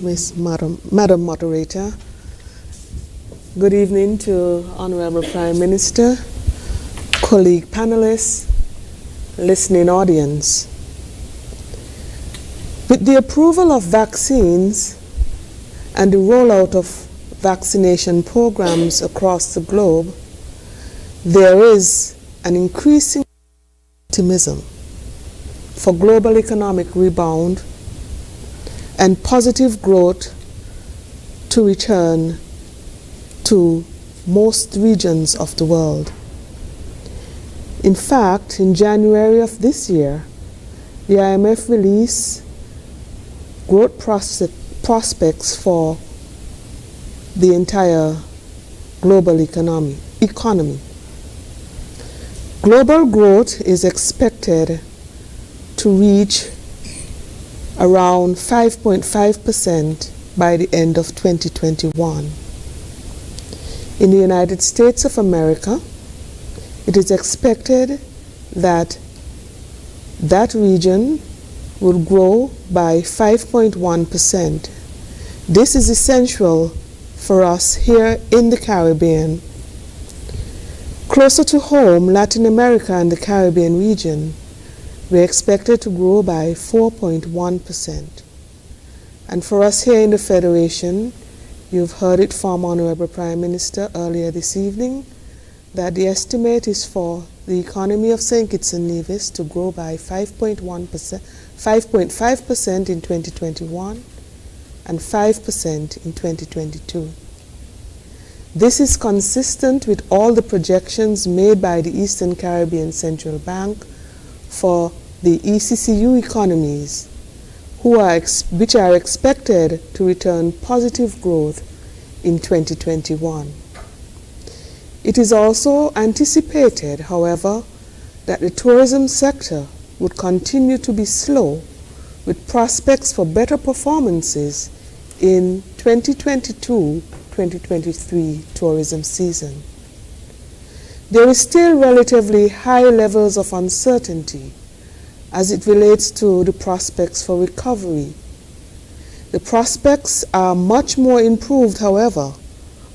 Madam Moderator. Good evening to Honorable Prime Minister, colleague panelists, listening audience. With the approval of vaccines and the rollout of vaccination programs across the globe, there is an increasing optimism for global economic rebound and positive growth to return to most regions of the world. In fact, in January of this year, the IMF released growth prospects for the entire global economy. Global growth is expected to reach around 5.5% by the end of 2021. In the United States of America, it is expected that that region will grow by 5.1%. This is essential for us here in the Caribbean. Closer to home, Latin America and the Caribbean region, we're expected to grow by 4.1%. And for us here in the Federation, you've heard it from Honorable Prime Minister earlier this evening, that the estimate is for the economy of St Kitts and Nevis to grow by 5.5% in 2021 and 5% in 2022. This is consistent with all the projections made by the Eastern Caribbean Central Bank for the ECCU economies, which are expected to return positive growth in 2021. It is also anticipated, however, that the tourism sector would continue to be slow, with prospects for better performances in 2022-2023 tourism season. There is still relatively high levels of uncertainty as it relates to the prospects for recovery. The prospects are much more improved, however,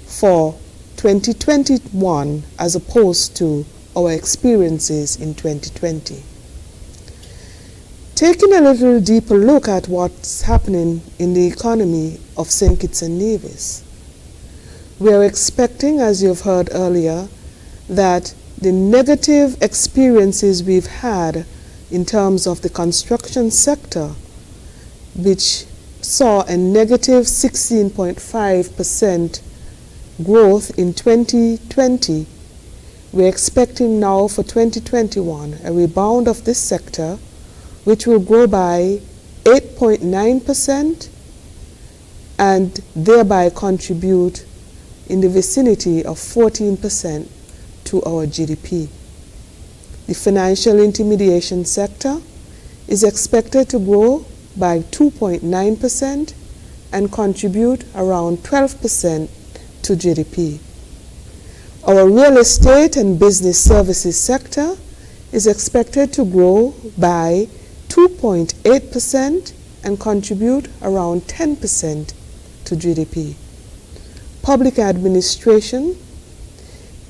for 2021 as opposed to our experiences in 2020. Taking a little deeper look at what's happening in the economy of St. Kitts and Nevis, we are expecting, as you've heard earlier, that the negative experiences we've had in terms of the construction sector, which saw a negative 16.5% growth in 2020, we're expecting now for 2021 a rebound of this sector, which will grow by 8.9% and thereby contribute in the vicinity of 14% to our GDP. The financial intermediation sector is expected to grow by 2.9% and contribute around 12% to GDP. Our real estate and business services sector is expected to grow by 2.8% and contribute around 10% to GDP. Public administration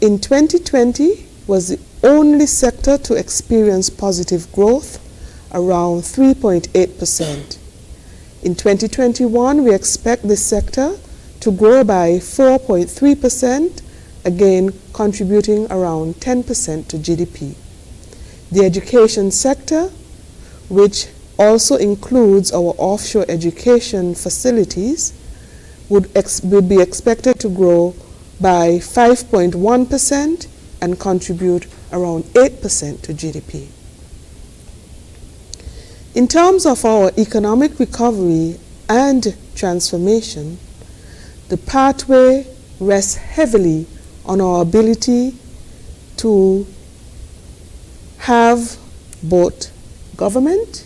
in 2020 was the only sector to experience positive growth, around 3.8%. In 2021, we expect this sector to grow by 4.3%, again contributing around 10% to GDP. The education sector, which also includes our offshore education facilities, would be expected to grow by 5.1% and contribute around 8% to GDP. In terms of our economic recovery and transformation, the pathway rests heavily on our ability to have both government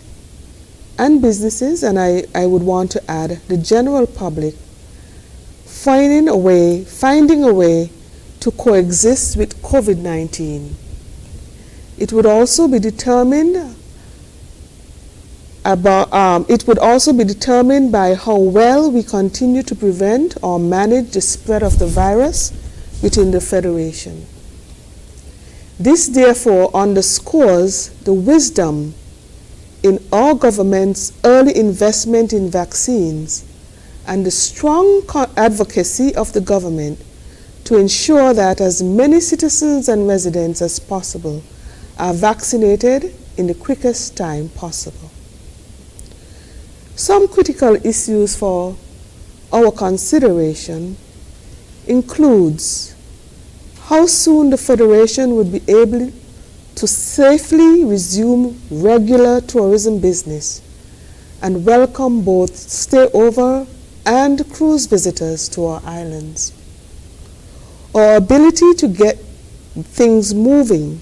and businesses, and I would want to add the general public, finding a way to coexist with COVID-19. It would also be determined It would also be determined by how well we continue to prevent or manage the spread of the virus within the Federation. This therefore underscores the wisdom in our government's early investment in vaccines and the strong advocacy of the government to ensure that as many citizens and residents as possible are vaccinated in the quickest time possible. Some critical issues for our consideration includes how soon the Federation would be able to safely resume regular tourism business and welcome both stayover and cruise visitors to our islands. Our ability to get things moving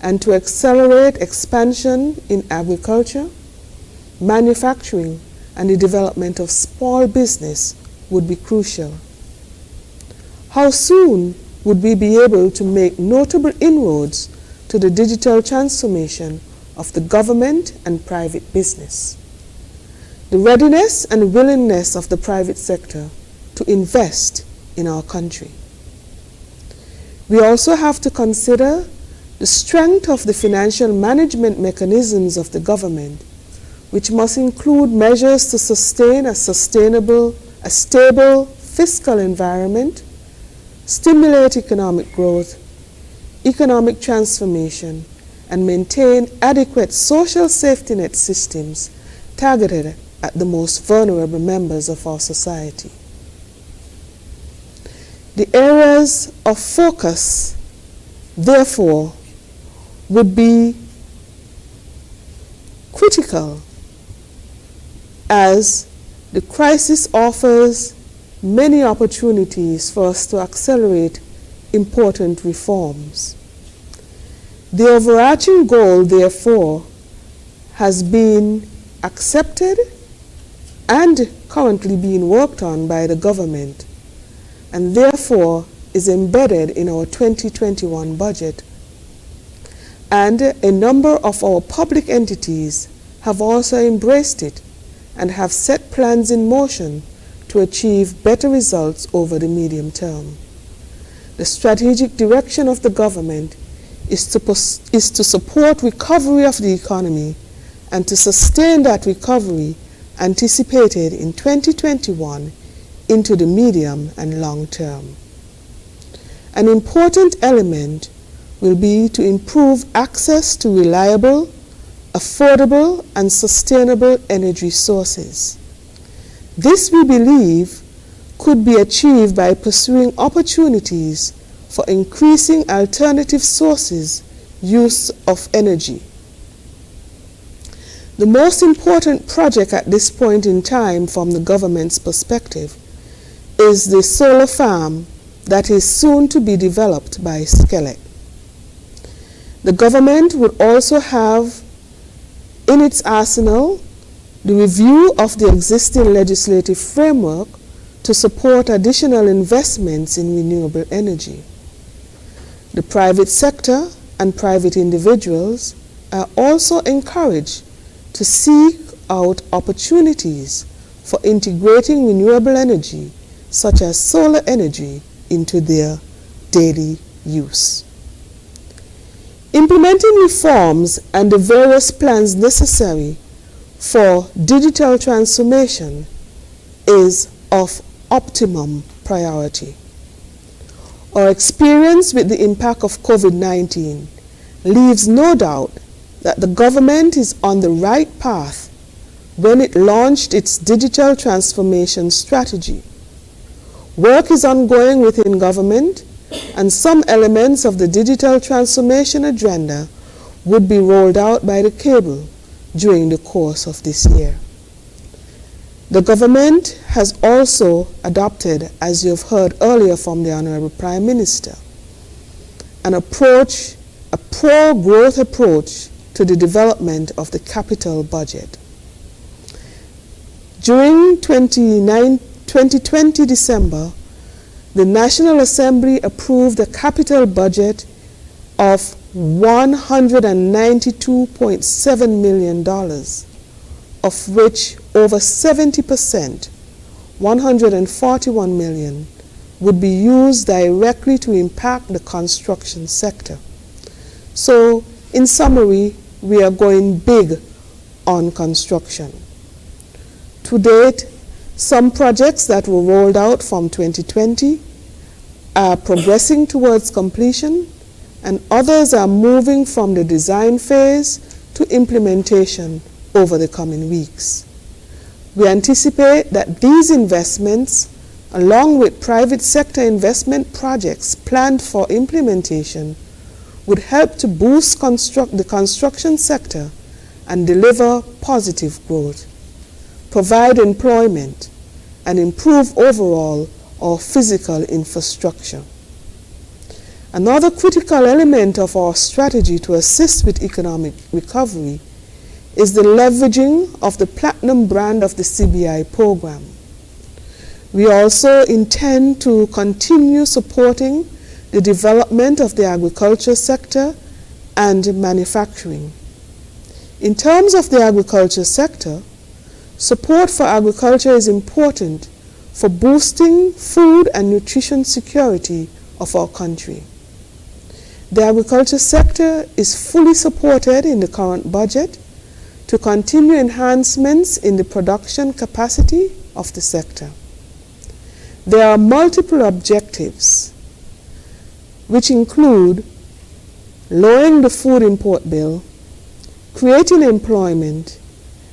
and to accelerate expansion in agriculture, manufacturing, and the development of small business would be crucial. How soon would we be able to make notable inroads to the digital transformation of the government and private business? The readiness and willingness of the private sector to invest in our country. We also have to consider the strength of the financial management mechanisms of the government, which must include measures to sustain a stable fiscal environment, stimulate economic growth, economic transformation, and maintain adequate social safety net systems targeted at the most vulnerable members of our society. The areas of focus, therefore, would be critical as the crisis offers many opportunities for us to accelerate important reforms. The overarching goal, therefore, has been accepted and currently being worked on by the government, and therefore is embedded in our 2021 budget. And a number of our public entities have also embraced it and have set plans in motion to achieve better results over the medium term. The strategic direction of the government is to support recovery of the economy and to sustain that recovery anticipated in 2021 into the medium and long term. An important element will be to improve access to reliable, affordable, and sustainable energy sources. This, we believe, could be achieved by pursuing opportunities for increasing alternative sources use of energy. The most important project at this point in time from the government's perspective is the solar farm that is soon to be developed by Skelec. The government would also have in its arsenal the review of the existing legislative framework to support additional investments in renewable energy. The private sector and private individuals are also encouraged to seek out opportunities for integrating renewable energy, such as solar energy, into their daily use. Implementing reforms and the various plans necessary for digital transformation is of optimum priority. Our experience with the impact of COVID-19 leaves no doubt that the government is on the right path when it launched its digital transformation strategy. Work is ongoing within government, and some elements of the digital transformation agenda would be rolled out by the cable during the course of this year. The government has also adopted, as you have heard earlier from the Honorable Prime Minister, a pro-growth approach to the development of the capital budget. During 2020 December, the National Assembly approved a capital budget of $192.7 million of which over 70%, 141 million, would be used directly to impact the construction sector. So, in summary, we are going big on construction. To date, some projects that were rolled out from 2020 are progressing towards completion, and others are moving from the design phase to implementation over the coming weeks. We anticipate that these investments, along with private sector investment projects planned for implementation, would help to boost the construction sector and deliver positive growth, provide employment, and improve overall our physical infrastructure. Another critical element of our strategy to assist with economic recovery is the leveraging of the platinum brand of the CBI program. We also intend to continue supporting the development of the agriculture sector and manufacturing. In terms of the agriculture sector, support for agriculture is important for boosting food and nutrition security of our country. The agriculture sector is fully supported in the current budget to continue enhancements in the production capacity of the sector. There are multiple objectives, which include lowering the food import bill, creating employment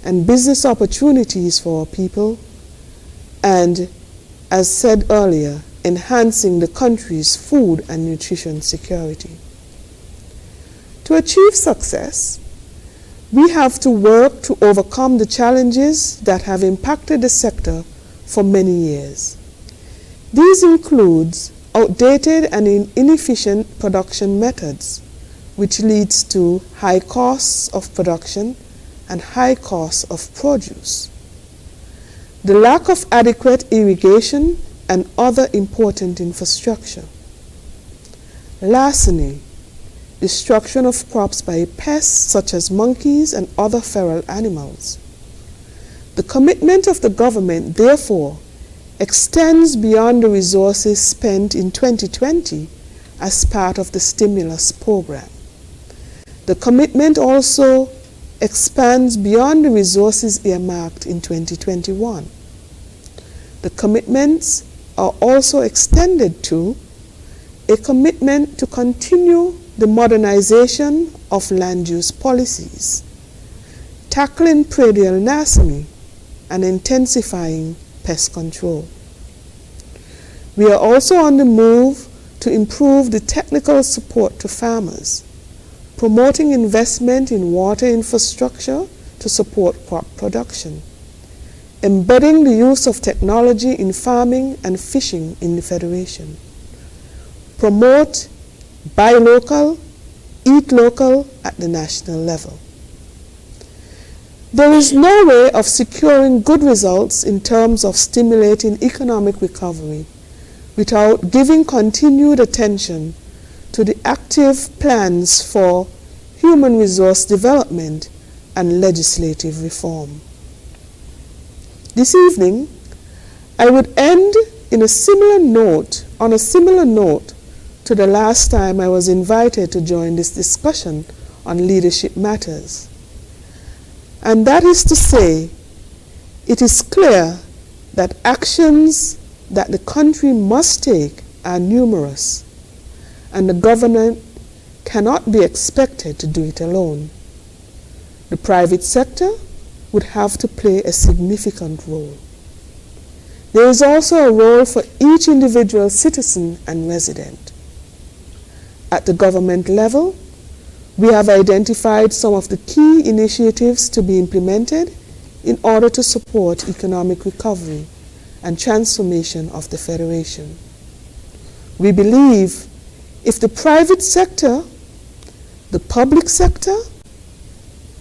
and business opportunities for our people, and, as said earlier, enhancing the country's food and nutrition security. To achieve success, we have to work to overcome the challenges that have impacted the sector for many years. These include outdated and inefficient production methods, which leads to high costs of production and high costs of produce. The lack of adequate irrigation and other important infrastructure. Lastly, destruction of crops by pests such as monkeys and other feral animals. The commitment of the government, therefore, extends beyond the resources spent in 2020 as part of the stimulus program. The commitment also expands beyond the resources earmarked in 2021. The commitments are also extended to a commitment to continue the modernization of land use policies, tackling predial nasally, and intensifying pest control. We are also on the move to improve the technical support to farmers, promoting investment in water infrastructure to support crop production, embedding the use of technology in farming and fishing in the Federation, promote buy local, eat local at the national level. There is no way of securing good results in terms of stimulating economic recovery without giving continued attention to the active plans for human resource development and legislative reform. This evening, I would end on a similar note to the last time I was invited to join this discussion on leadership matters. And that is to say, it is clear that actions that the country must take are numerous, and the government cannot be expected to do it alone. The private sector would have to play a significant role. There is also a role for each individual citizen and resident. At the government level, we have identified some of the key initiatives to be implemented in order to support economic recovery and transformation of the Federation. We believe if the private sector, the public sector,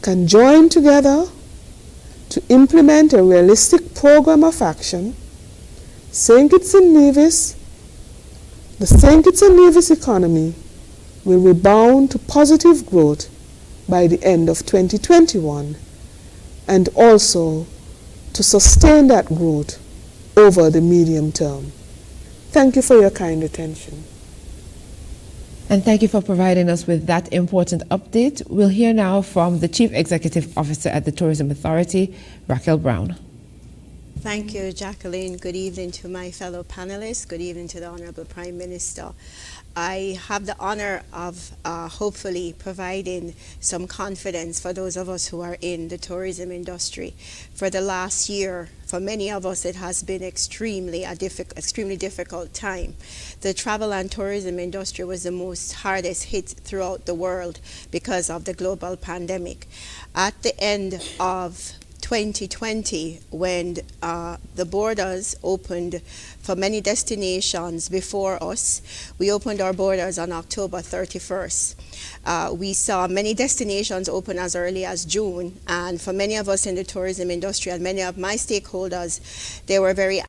can join together to implement a realistic program of action, St Kitts and Nevis, the St Kitts and Nevis economy will rebound to positive growth by the end of 2021 and also to sustain that growth over the medium term. Thank you for your kind attention. And thank you for providing us with that important update. We'll hear now from the Chief Executive Officer at the Tourism Authority, Raquel Brown. Thank you, Jacqueline. Good evening to my fellow panelists. Good evening to the Honorable Prime Minister. I have the honor of hopefully providing some confidence for those of us who are in the tourism industry. For the last year, for many of us, it has been extremely difficult time. The travel and tourism industry was the most hardest hit throughout the world because of the global pandemic. At the end of 2020, when the borders opened for many destinations before us, we opened our borders on October 31st. We saw many destinations open as early as June, and for many of us in the tourism industry and many of my stakeholders, they were very